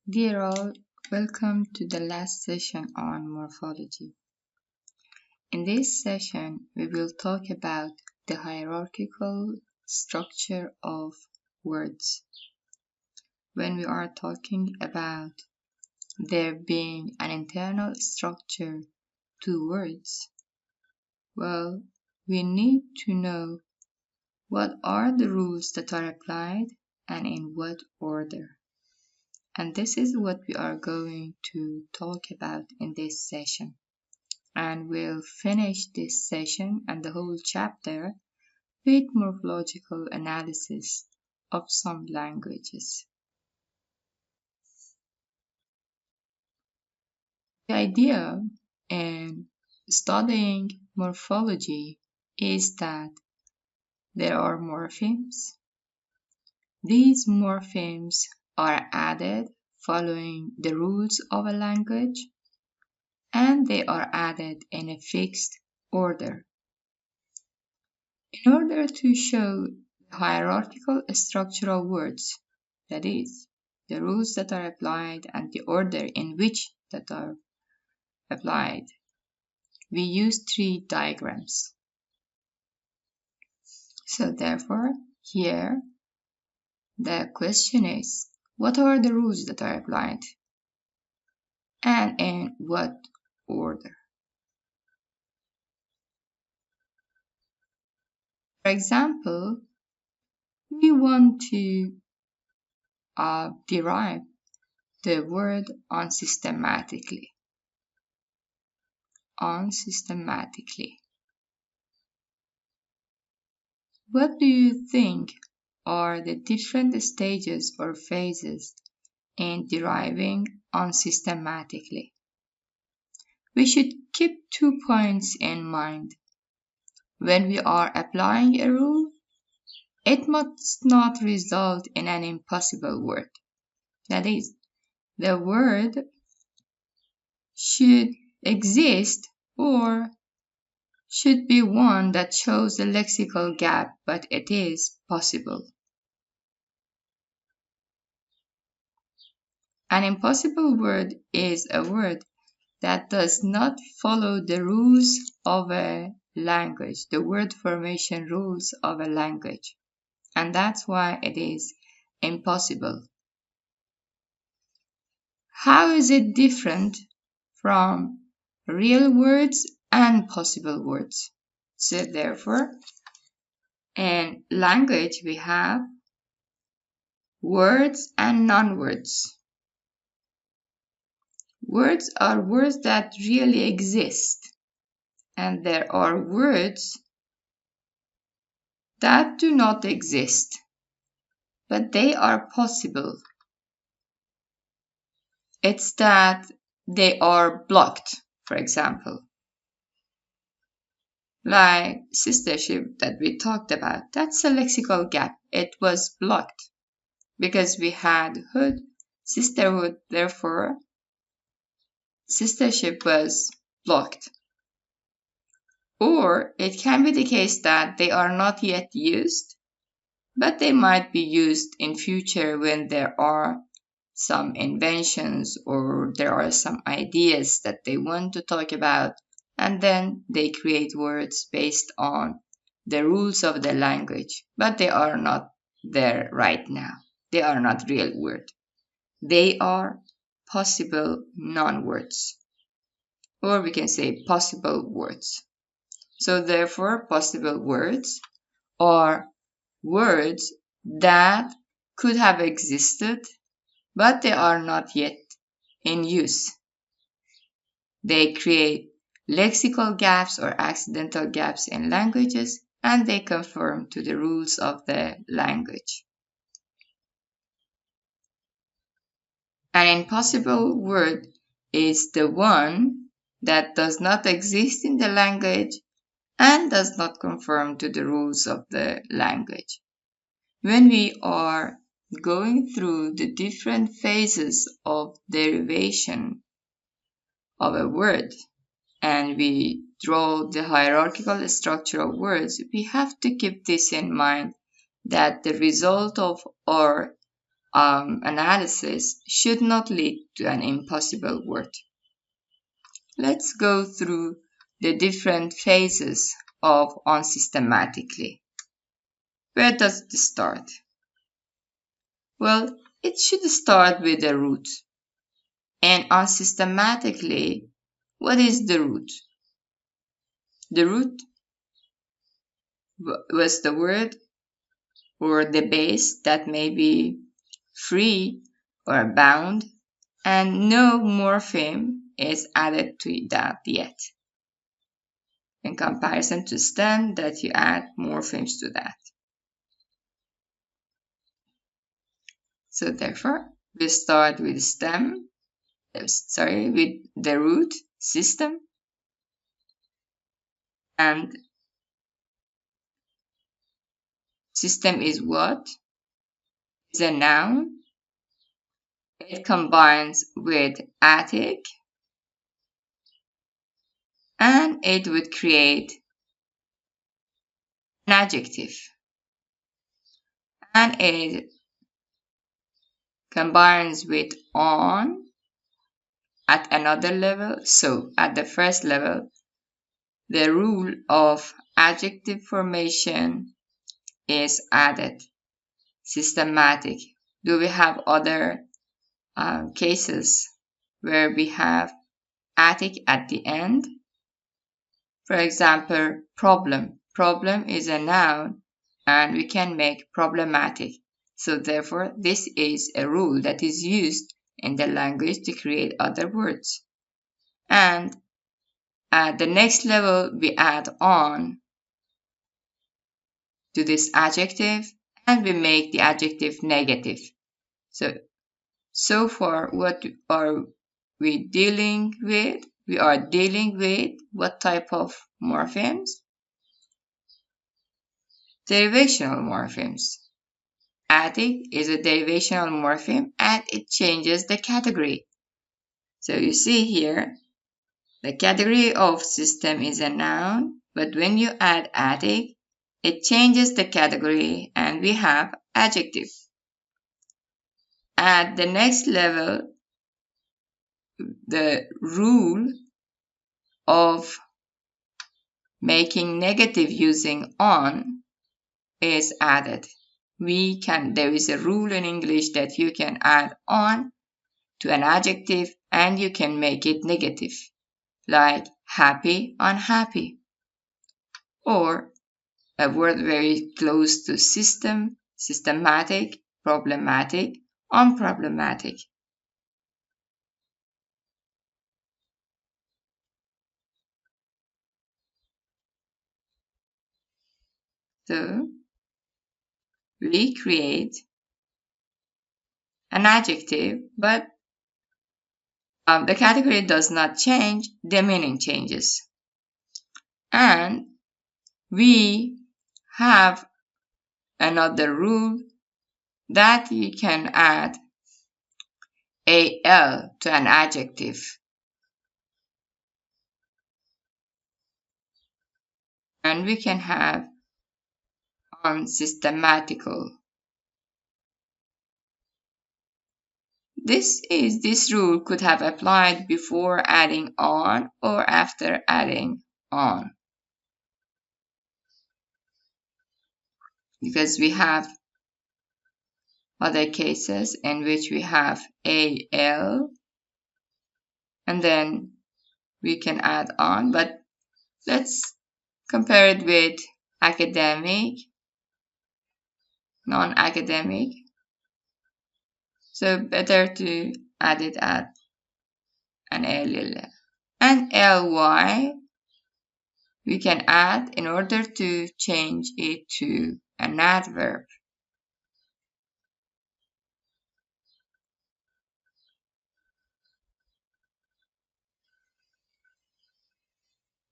Dear all, welcome to the last session on morphology. In this session, we will talk about the hierarchical structure of words. When we are talking about there being an internal structure to words, well, we need to know what are the rules that are applied and in what order. And this is what we are going to talk about in this session. And we'll finish this session and the whole chapter with morphological analysis of some languages. The idea in studying morphology is that there are morphemes. These morphemes are added following the rules of a language, and they are added in a fixed order. In order to show the hierarchical structure of words, that is, the rules that are applied and the order in which that are applied, we use three diagrams. So therefore, here the question is, what are the rules that are applied and in what order? For example, we want to derive the word unsystematically. What do you think are the different stages or phases in deriving unsystematically? We should keep 2 points in mind. When we are applying a rule, it must not result in an impossible word. That is, the word should exist or should be one that shows a lexical gap, but it is possible. An impossible word is a word that does not follow the rules of a language, the word formation rules of a language, and that's why it is impossible. How is it different from real words and possible words? So therefore, in language we have words and non-words. Words are words that really exist, and there are words that do not exist, but they are possible. It's that they are blocked, for example. Like sistership that we talked about, that's a lexical gap. It was blocked because we had hood, sisterhood, therefore sistership was blocked. Or it can be the case that they are not yet used, but they might be used in future when there are some inventions or there are some ideas that they want to talk about, and then they create words based on the rules of the language, but they are not there right now. They are not real words. They are possible non-words, or we can say possible words. So therefore, possible words are words that could have existed, but they are not yet in use. They create lexical gaps or accidental gaps in languages, and they conform to the rules of the language. An impossible word is the one that does not exist in the language and does not conform to the rules of the language. When we are going through the different phases of derivation of a word and we draw the hierarchical structure of words, we have to keep this in mind, that the result of our analysis should not lead to an impossible word. Let's go through the different phases of unsystematically. Where does it start? Well, it should start with the root. And unsystematically, what is the root? The root was the word or the base that may be free or bound, and no morpheme is added to that yet. In comparison to stem, that you add morphemes to that. So therefore, we start with stem, with the root system, and system is what? Is a noun. It combines with attic, and it would create an adjective. And it combines with on at another level. So at the first level, the rule of adjective formation is added. Systematic. Do we have other cases where we have attic at the end? For example, problem. Problem is a noun and we can make problematic. So therefore, this is a rule that is used in the language to create other words. And at the next level, we add on to this adjective and we make the adjective negative. So far, what are we dealing with? We are dealing with what type of morphemes? Derivational morphemes. Attic is a derivational morpheme and it changes the category. So you see here, the category of system is a noun, but when you add attic, it changes the category and we have adjective. At the next level, the rule of making negative using on is added. There is a rule in English that you can add on to an adjective and you can make it negative, like happy, unhappy, or a word very close to system, systematic, problematic, unproblematic. So we create an adjective, but the category does not change, the meaning changes. And we have another rule that you can add al to an adjective. And we can have unsystematical. This rule could have applied before adding on or after adding on. Because we have other cases in which we have al and then we can add on, but let's compare it with academic, non-academic. So better to add it at an ll. And ly we can add in order to change it to an adverb.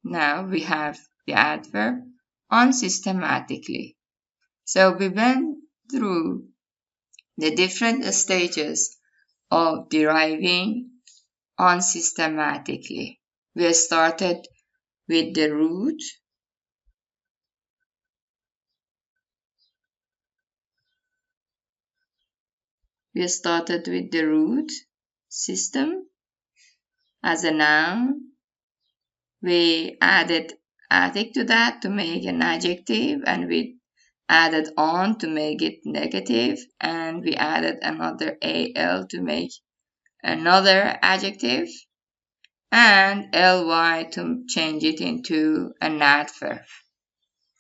Now we have the adverb unsystematically. So we went through the different stages of deriving unsystematically. We started with the root, We started with the root system as a noun. We added attic to that to make an adjective, and we added on to make it negative, and we added another al to make another adjective, and ly to change it into an adverb.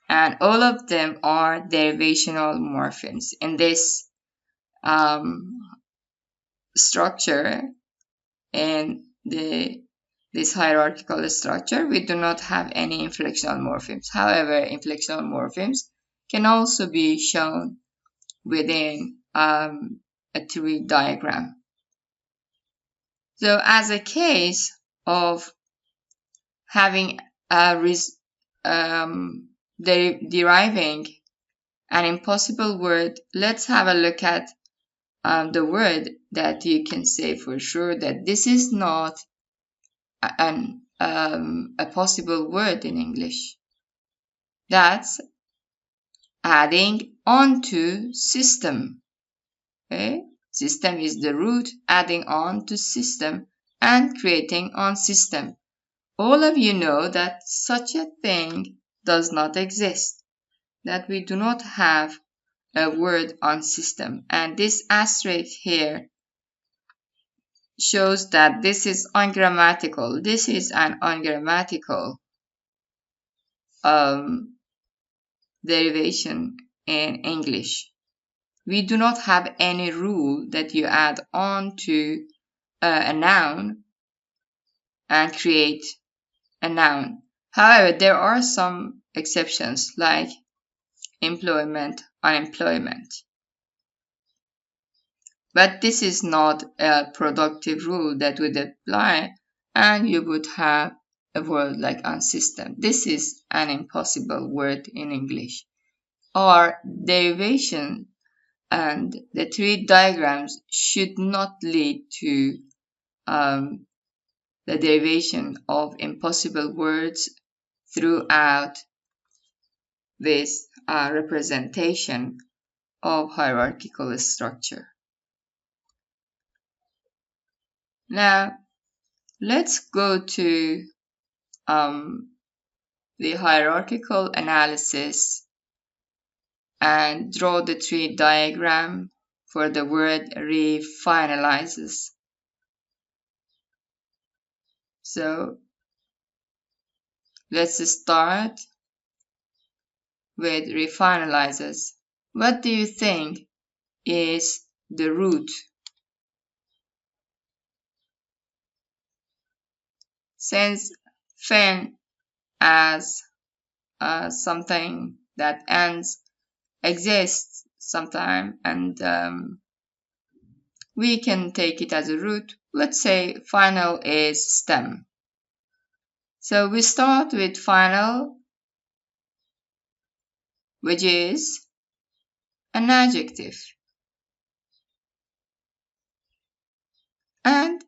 And all of them are derivational morphemes. In this structure, in this hierarchical structure, we do not have any inflectional morphemes. However, inflectional morphemes can also be shown within a tree diagram. So as a case of having deriving an impossible word, let's have a look at the word that you can say for sure that this is not a possible word in English. That's adding onto system. Okay? System is the root, adding on to system and creating on system. All of you know that such a thing does not exist, that we do not have a word on system. And this asterisk here shows that this is ungrammatical. This is an ungrammatical derivation in English. We do not have any rule that you add on to a noun and create a noun. However, there are some exceptions like employment, unemployment. But this is not a productive rule that would apply, and you would have a word like unsystem. This is an impossible word in English. Our derivation and the tree diagrams should not lead to the derivation of impossible words throughout this representation of hierarchical structure. Now, let's go to the hierarchical analysis and draw the tree diagram for the word refinalizes. So let's start with refinalizes. What do you think is the root? Since fin as something that ends exists sometime, and we can take it as a root. Let's say final is stem. So we start with final, which is an adjective. And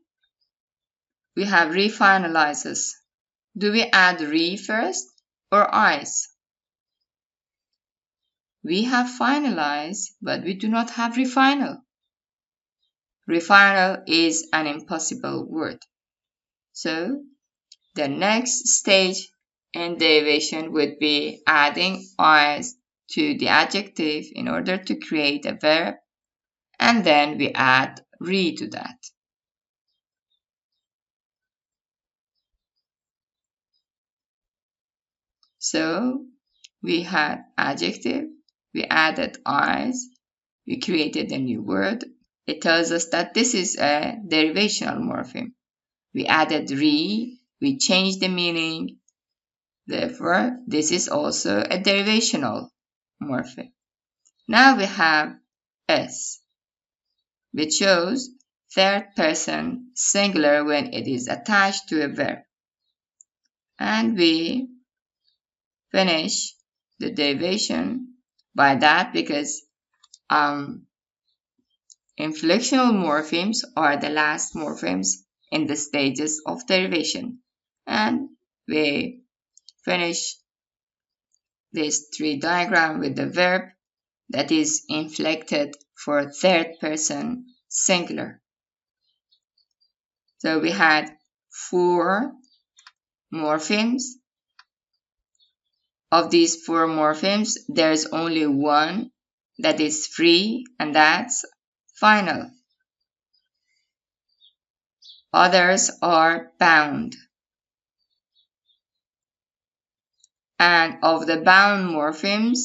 we have refinalizes. Do we add re first or eyes? We have finalize, but we do not have refinal. Refinal is an impossible word. So the next stage in derivation would be adding eyes to the adjective in order to create a verb, and then we add re to that. So we had adjective, we added eyes, we created a new word. It tells us that this is a derivational morpheme. We added re, we changed the meaning. Therefore, this is also a derivational morpheme. Now we have s, which shows third person singular when it is attached to a verb. And we finish the derivation by that because inflectional morphemes are the last morphemes in the stages of derivation. And we finish this tree diagram with the verb that is inflected for third person singular. So we had 4 morphemes. Of these 4 morphemes, there's only one that is free, and that's final. Others are bound. And of the bound morphemes,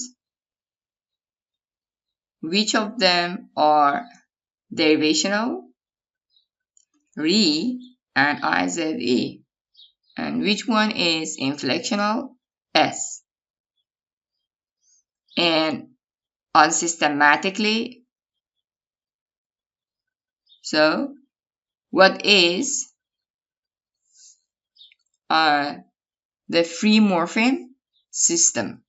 which of them are derivational? Re and IZE. And which one is inflectional? S. And unsystematically, so what is the free morpheme? System.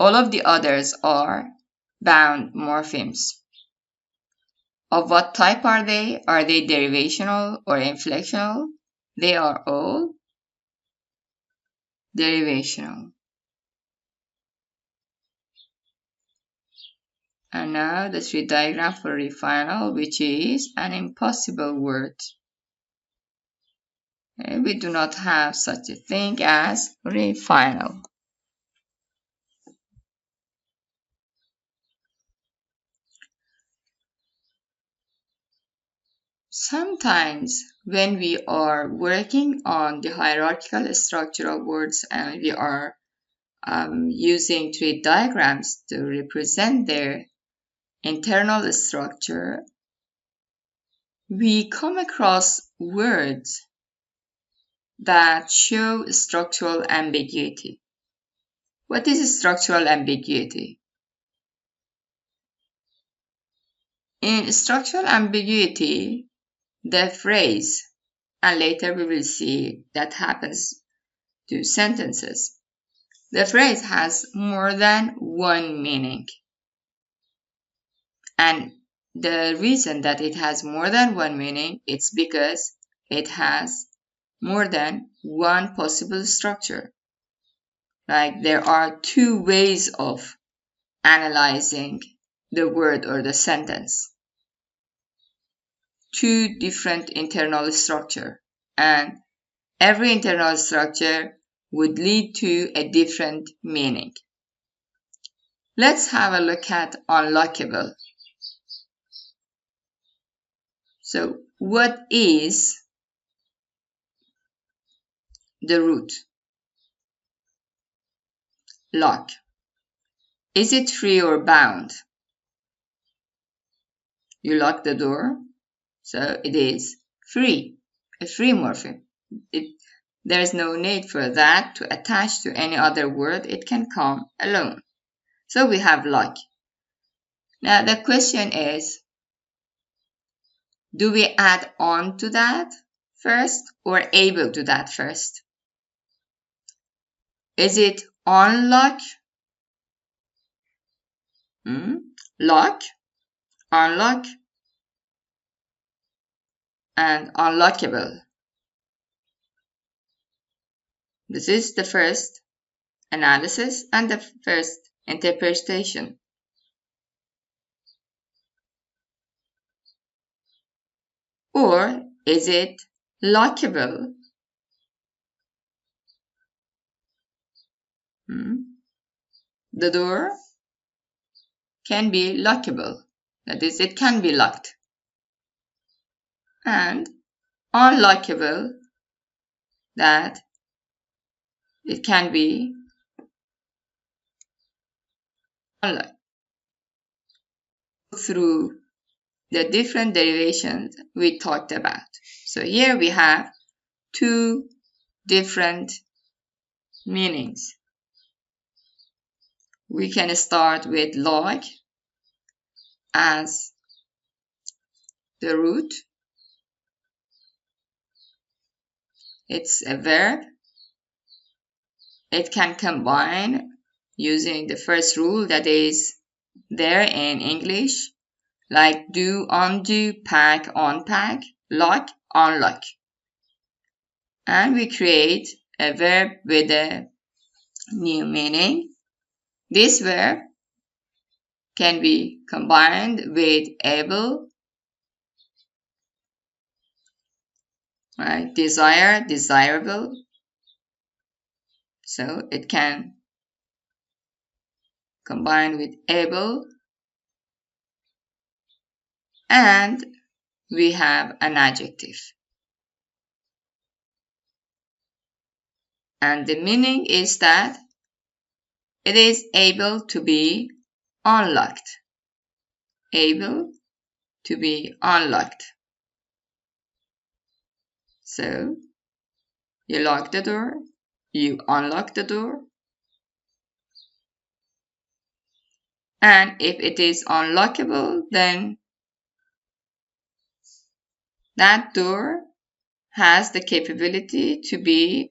All of the others are bound morphemes. Of what type are they? Are they derivational or inflectional? They are all derivational. And now the 3 diagram for refinal, which is an impossible word. We do not have such a thing as refinal. Sometimes when we are working on the hierarchical structure of words and we are using 3 diagrams to represent their internal structure, we come across words that show structural ambiguity. What is structural ambiguity? In structural ambiguity, the phrase, and later we will see that happens to sentences, the phrase has more than one meaning. And the reason that it has more than one meaning, it's because it has more than one possible structure. Like there are 2 ways of analyzing the word or the sentence. 2 different internal structure, and every internal structure would lead to a different meaning. Let's have a look at unlockable. So what is the root? Lock. Is it free or bound? You lock the door, so it is free, a free morpheme. There is no need for that to attach to any other word. It can come alone. So we have lock. Now the question is, do we add on to that first or able to that first? Is it unlock? Lock, unlock, and unlockable. This is the first analysis and the first interpretation. Or is it lockable? The door can be lockable. That is, it can be locked. And unlockable, that it can be unlocked. Through the different derivations we talked about. So here we have 2 different meanings. We can start with lock as the root. It's a verb. It can combine using the first rule that is there in English, like do, undo, pack, unpack, lock, unlock. And we create a verb with a new meaning. This verb can be combined with able, right? Desire, desirable. So it can combine with able, and we have an adjective. And the meaning is that it is able to be unlocked. Able to be unlocked. So you lock the door, you unlock the door, and if it is unlockable, then that door has the capability to be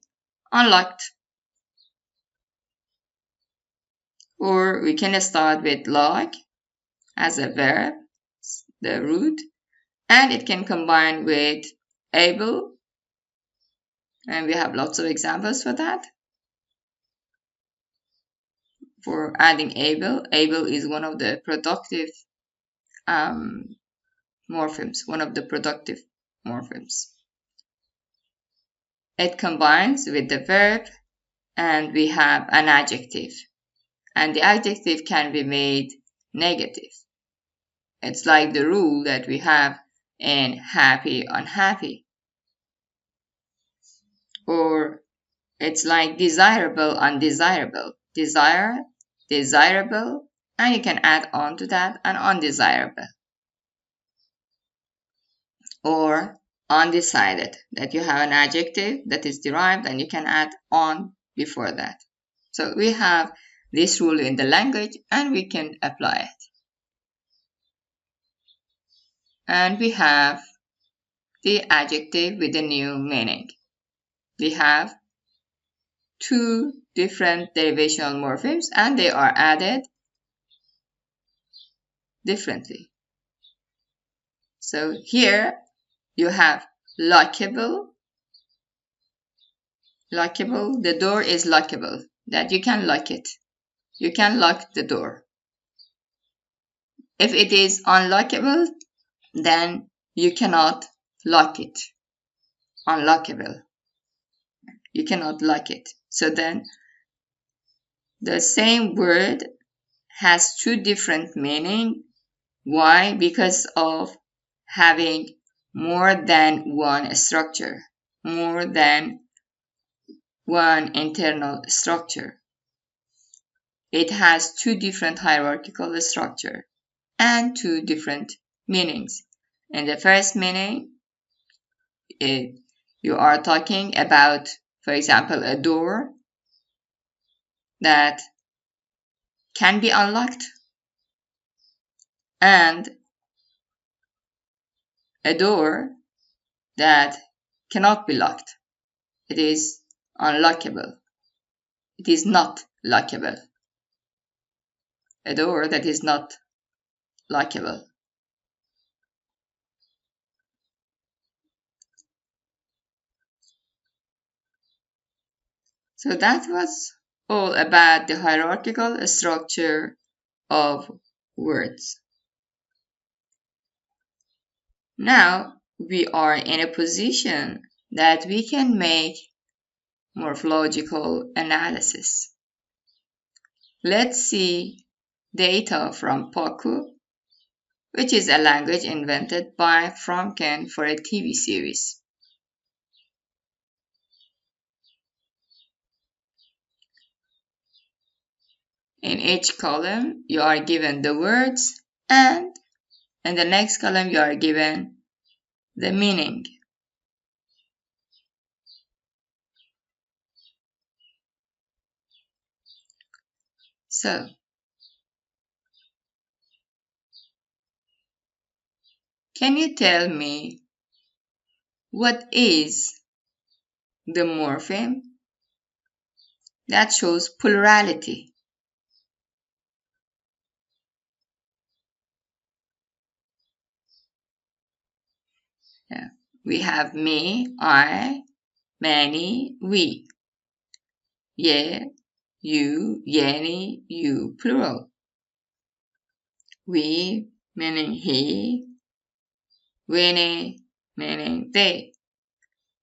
unlocked. Or we can start with lock as a verb, the root, and it can combine with able, and we have lots of examples for that. For adding able, able is one of the productive morphemes, one of the productive morphemes. It combines with the verb, and we have an adjective, and the adjective can be made negative. It's like the rule that we have in happy, unhappy. Or it's like desirable, undesirable. Desire, desirable, and you can add on to that an undesirable. Or undecided, that you have an adjective that is derived and you can add on before that. So we have this rule in the language and we can apply it. And we have the adjective with a new meaning. We have two different derivational morphemes and they are added differently. So here you have lockable. Lockable, the door is lockable, that you can lock it. You can lock the door. If it is unlockable, then you cannot lock it. Unlockable. You cannot lock it. So then the same word has two different meanings. Why? Because of having more than one structure, more than one internal structure. It has two different hierarchical structure and two different meanings. In the first meaning, you are talking about, for example, a door that can be unlocked and a door that cannot be locked. It is unlockable. It is not lockable. A door that is not lockable. So that was all about the hierarchical structure of words. Now we are in a position that we can make morphological analysis. Let's see data from Poku, which is a language invented by Fromkin for a TV series. In each column, you are given the words, and in the next column, you are given the meaning. So, can you tell me what is the morpheme that shows plurality? Yeah. We have me, I, many, we. Ye, you, yeni, you, plural. we meaning he, we meaning they,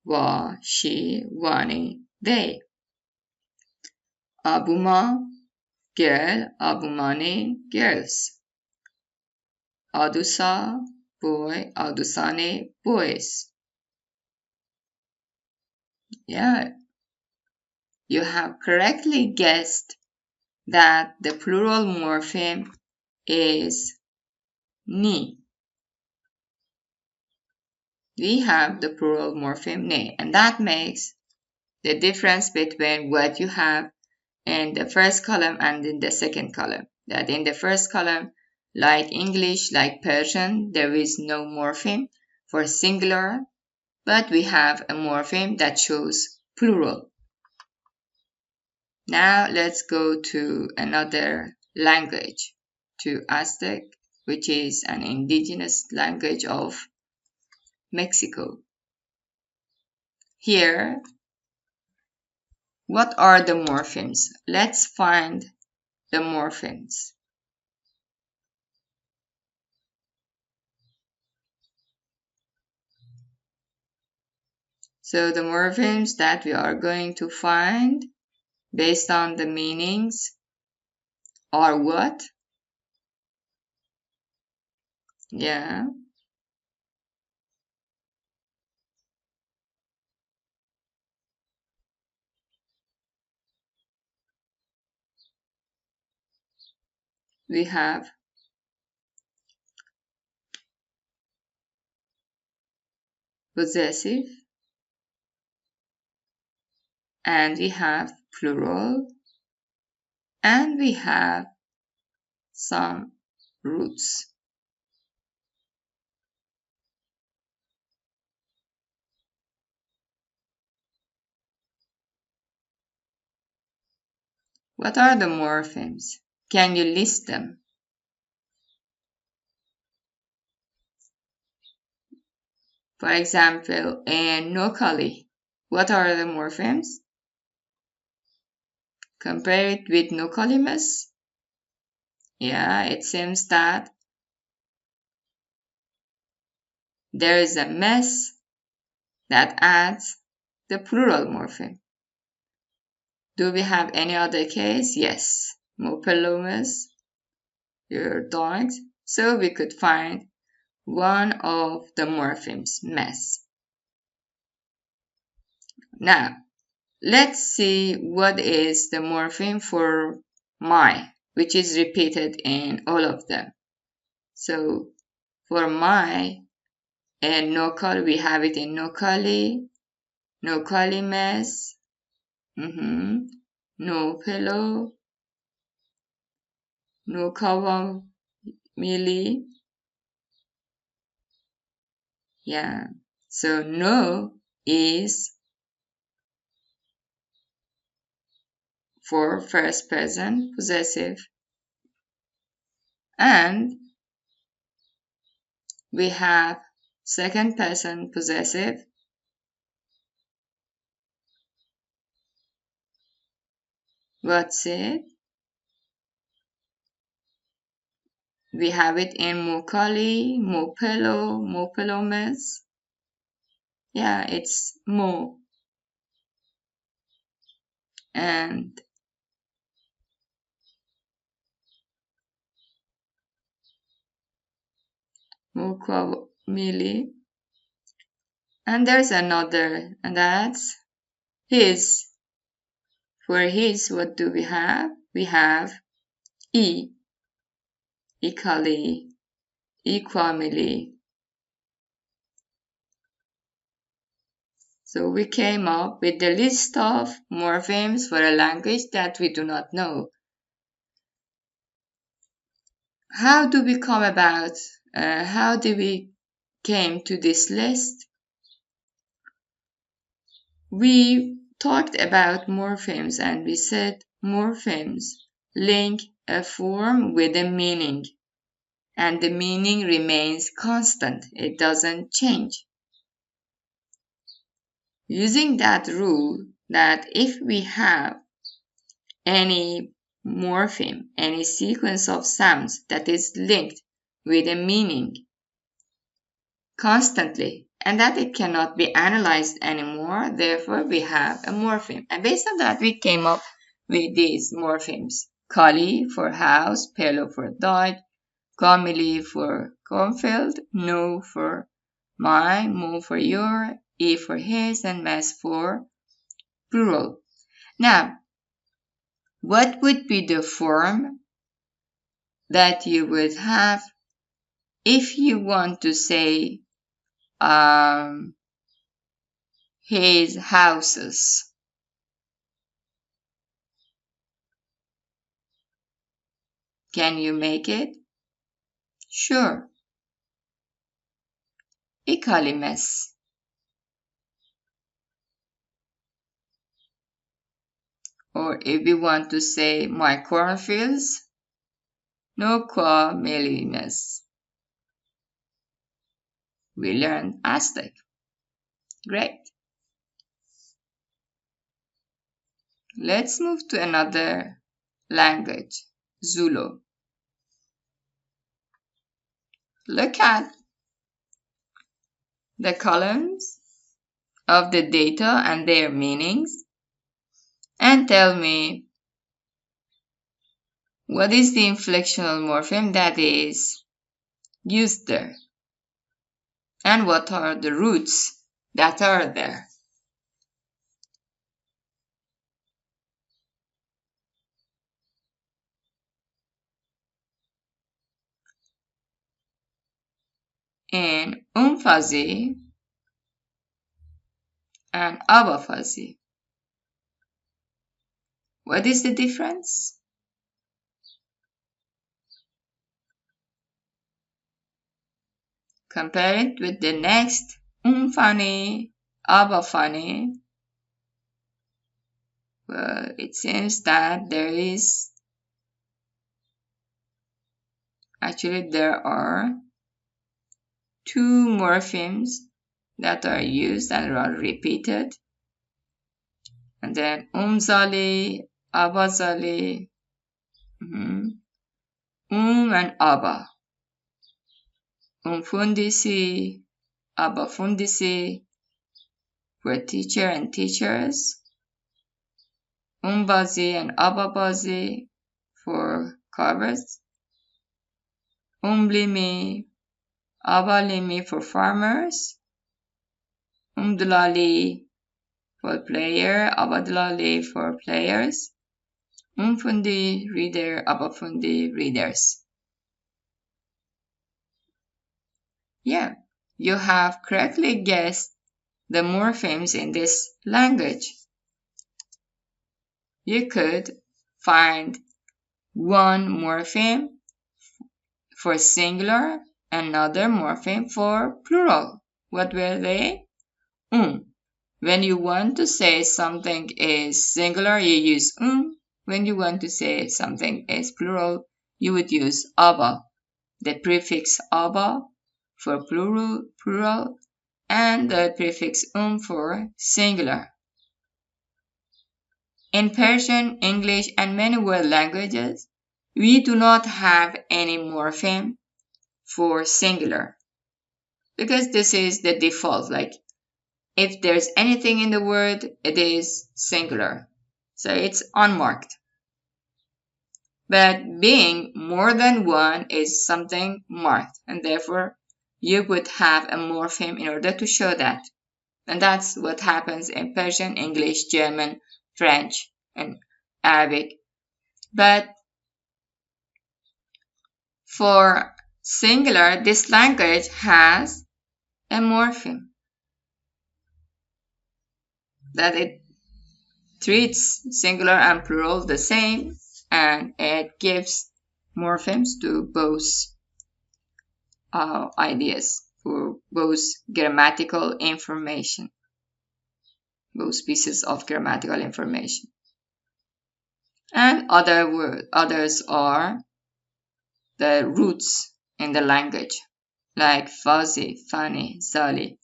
wa, she, wani, they. Abuma, girl, abumani, girls. Adusa, boy, adusane, boys. Yeah, you have correctly guessed that the plural morpheme is ni. We have the plural morpheme ni, and that makes the difference between what you have in the first column and in the second column. That in the first column, like English, like Persian, there is no morpheme for singular, but we have a morpheme that shows plural. Now let's go to another language, to Aztec, which is an indigenous language of Mexico. Here, what are the morphemes? Let's find the morphemes. So the morphemes that we are going to find based on the meanings are what? Yeah. We have possessive, and we have plural, and we have some roots. What are the morphemes? Can you list them? For example, in Nocali, what are the morphemes? Compare it with Nocalimus. Yeah, it seems that there is a mess that adds the plural morpheme. Do we have any other case? Yes, Mopelomus, your dogs. So we could find one of the morphemes, mess. Now, let's see what is the morpheme for my, which is repeated in all of them. So for my and Nokal, we have it in Nokali, Nokalimes, no pillow, no kawamili. Yeah. So no is for first person possessive, and we have second person possessive, what's it? We have it in Mokali, Mopelo, Mopelomes. Yeah, it's Mo. And Mokwamili. And there's another, and that's his. For his, what do we have? We have E, Ikali, Equamili. So we came up with the list of morphemes for a language that we do not know. How do we come about? How do we came to this list? We talked about morphemes and we said morphemes link a form with a meaning, and the meaning remains constant. It doesn't change. Using that rule, that if we have any morpheme, any sequence of sounds that is linked with a meaning constantly, and that it cannot be analyzed anymore. Therefore, we have a morpheme. And based on that, we came up with these morphemes. Kali for house, Pelo for dog, Kamili for cornfield, No for my, Mo for your, E for his, and Mes for plural. Now, what would be the form that you would have if you want to say his houses? Can you make it? Sure. İkalimes. Or if you want to say my cornfields, no qua melimes. We learned Aztec. Great. Let's move to another language, Zulu. Look at the columns of the data and their meanings and tell me what is the inflectional morpheme that is used there and what are the roots that are there. In Umfazi and Abafazi. What is the difference? Compare it with the next Umfani, Abafani. Well, it seems that there are two morphemes that are used and are repeated. And then Umzali, Abazali, and Aba. Umfundisi, Abafundisi for teacher and teachers. Umbazi and Ababazi for covers. Umlimi, Abalimi for farmers. Umdulali for player, Abadulali for players. Umfundi, reader, Abafundi, readers. Yeah, you have correctly guessed the morphemes in this language. You could find one morpheme for singular, another morpheme for plural. What were they? When you want to say something is singular, you use When you want to say something is plural, you would use aba. The prefix aba for plural, and the prefix for singular. In Persian, English, and many world languages, we do not have any morpheme for singular because this is the default. Like if there's anything in the word, it is singular. So it's unmarked. But being more than one is something marked, and therefore you would have a morpheme in order to show that. And that's what happens in Persian, English, German, French, and Arabic. But for singular, this language has a morpheme that it treats singular and plural the same, and it gives morphemes to both ideas, for both grammatical information, both pieces of grammatical information. And others are the roots in the language, like Fazi, Fani, Zali,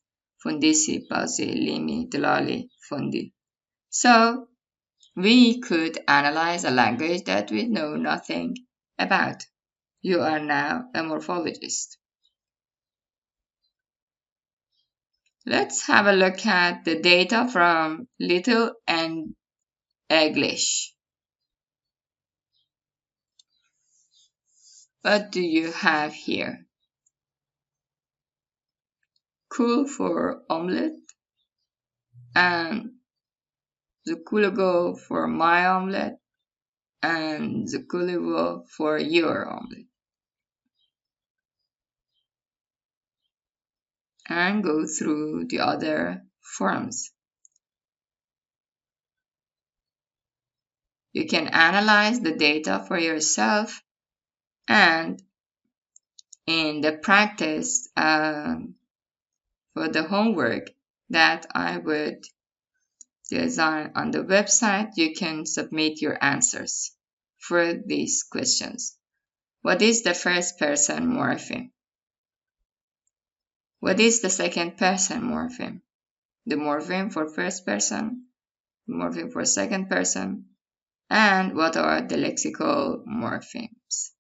Fundisi, Bazi, Limi, Dalali, Fundi. So We could analyze a language that we know nothing about. You are now a morphologist. Let's have a look at the data from Little and English. What do you have here? Cool for omelette and Zukulugo for my omelette and Zukulugo for your omelette. And go through the other forms. You can analyze the data for yourself, and in the practice for the homework that I would design on the website, you can submit your answers for these questions. What is the first person morpheme? What is the second person morpheme? The morpheme for first person, the morpheme for second person, and what are the lexical morphemes?